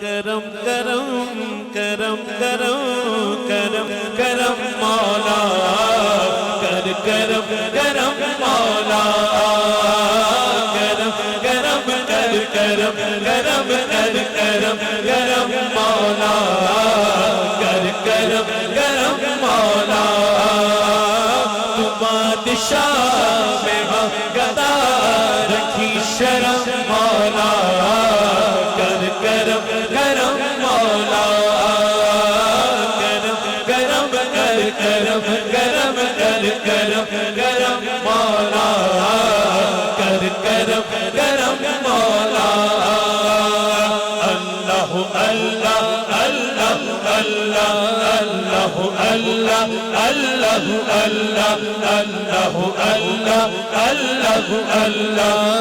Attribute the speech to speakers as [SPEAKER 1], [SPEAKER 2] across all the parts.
[SPEAKER 1] کرم کرم کرم کرم کرم کرم مولا کر کرم کرم مولا کرم کرم کر کرم کرم کر کرم کرم مولا کر کرم کرم مولا تو بادشاہ میں گدا رکھی شرم مولا کر کرم کرم مولا کرم کرم کر کرم کرم کر کرم کرم مولا کر کرم کرم مولا اللہ اللہ اللہ اللہ اللہ اللہ اللہ اللہ اللہ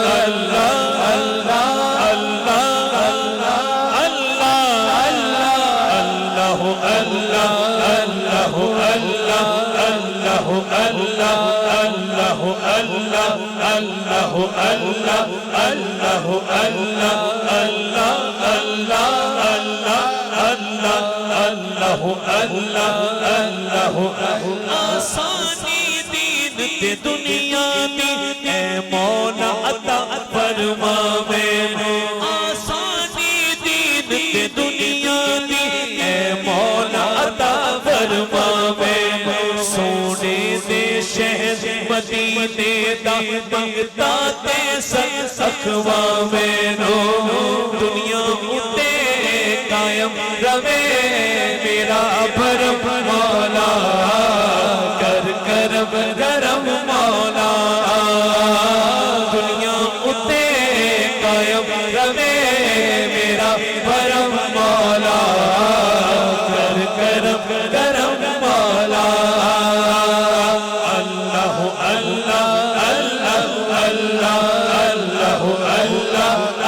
[SPEAKER 1] اللہ اللہ اللہ آسانی دین تے دنیا دی اے مولا عطا فرما میں آسانی دین تے دنیا دی اے مولا عطا فرما میں سونے دے شہر مدینے دا منگتا تے سخوا میں دنیا اتے قائم روے میرا بھرم مولا کر کرم کرم مولا دنیا اتے قائم روے میرا بھرم مولا کر کرم کرم مولا اللہ اللہ اللہ اللہ اللہ اللہ اللہ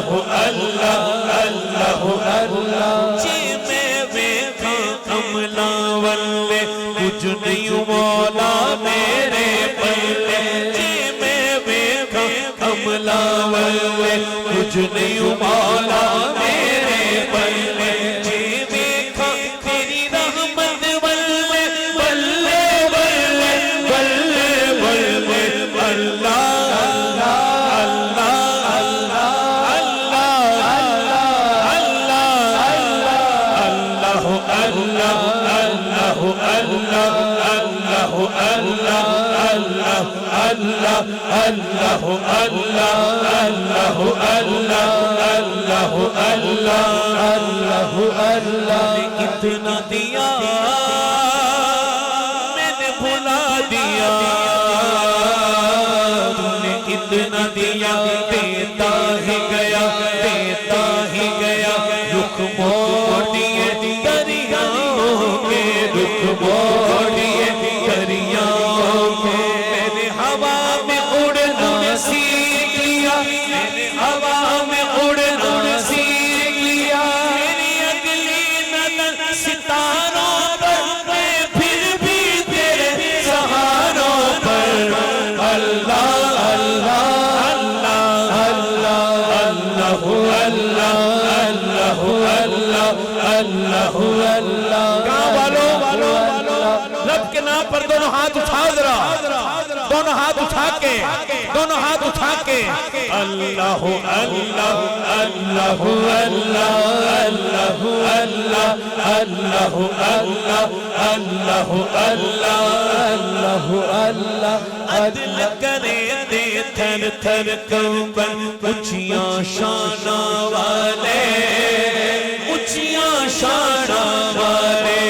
[SPEAKER 1] اللہ اللہ اللہ جی میں ویکھاں کملا والے کچھ نہیں مولا میرے پلے جی میں ویکھاں کملا والے کچھ نہیں مولا میرے پلے جی ویکھاں تیری رحمت والے بلے بلے بلے بلے اللہ اتنا دیا میں نے بھلا دیا تم نے اتنا دیا دیتا ہی گیا رخ موڑ دیے دریاؤں کے رخ موڑ دیے دریاؤں کے میں نے ہوا میں اڑنا سیکھ لیا میں نے ہوا میں اڑنا سیکھ لیا میری اگلی نظر ستاروں پر میں پھر بھی تیرے سہاروں پر اللہ اللہ اللہ اللہ اللہ اللہ اللہ کہاں والو رب کے نام پر دونوں ہاتھ اٹھا ذرا دونوں ہاتھ اٹھا کے اللہ اللہ اللہ اللہ اللہ اللہ اللہ اللہ اللہ اللہ عدل کرے دے تھر تھر کنبن اونچیاں شاناں والے اونچیاں شاناں والے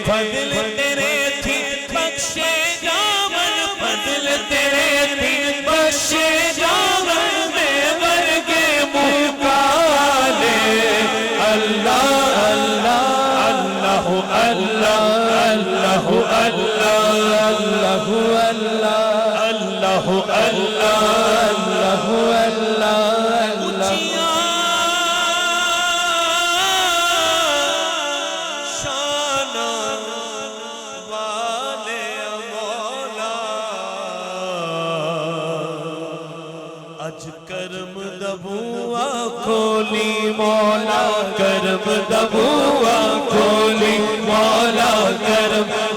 [SPEAKER 1] فضل تیرے تھی بخشے جاون فضل تیرے تھی بخشے جاون میں ورگے مکالے اللہ اللہ اللہ اللہ اللہ اللہ اللہ اللہ اللہ بوا کھولی مولا کرم دا بوا کھولی مولا کرم